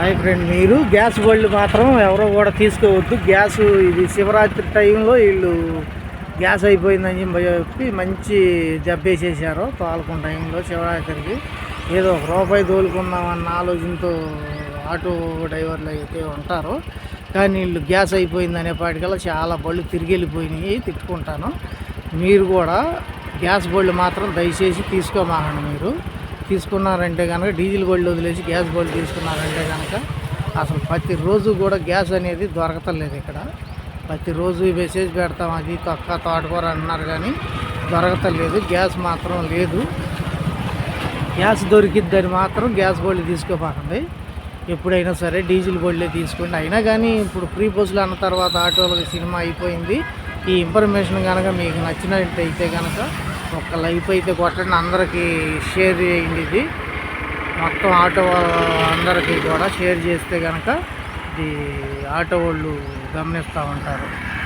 Hi friend, మీరు gas బళ్ళు మాత్రం ఎవరో కూడా తీసుకోవద్దు. గ్యాస్ ఇది శివరాత్రి టైంలో వీళ్ళు గ్యాస్ అయిపోయిందని చెప్పి మంచి దెబ్బేసేసారు. తోలుకున్న టైంలో శివరాత్రికి ఏదో ₹1 తోలుకుందామన్న ఆలోచనతో ఆటో డ్రైవర్లు అయితే ఉంటారు. కానీ వీళ్ళు గ్యాస్ అయిపోయింది అనేపాటికల్లా చాలా బళ్ళు తిరిగి వెళ్ళిపోయినాయి. తిట్టుకుంటాను. మీరు కూడా గ్యాస్ బళ్ళు మాత్రం దయచేసి తీసుకోమాకండి. మీరు తీసుకున్నారంటే కనుక డీజిల్ బళ్ళు వదిలేసి గ్యాస్ బళ్ళు తీసుకున్నారంటే కనుక అసలు ప్రతిరోజు కూడా గ్యాస్ అనేది దొరకతలేదు. ఇక్కడ ప్రతిరోజు మెసేజ్ పెడతాం, అది తొక్క తోటకూర అన్నారు కానీ దొరకతలేదు. గ్యాస్ మాత్రం లేదు. గ్యాస్ దొరికిద్దని మాత్రం గ్యాస్ బళ్ళు తీసుకోపాకండి. ఎప్పుడైనా సరే డీజిల్ బళ్ళే తీసుకోండి. అయినా కానీ ఇప్పుడు ఫ్రీ బస్సులు అన్న తర్వాత ఆటోలకి సినిమా అయిపోయింది. ఈ ఇన్ఫర్మేషన్ కనుక మీకు నచ్చినట్టయితే కనుక ఒక లైఫ్ అయితే కొట్టండి, అందరికీ షేర్ చేయండి. ఇది మొత్తం ఆటో అందరికీ కూడా షేర్ చేస్తే కనుక ఇది ఆటో వాళ్ళు గమనిస్తూ ఉంటారు.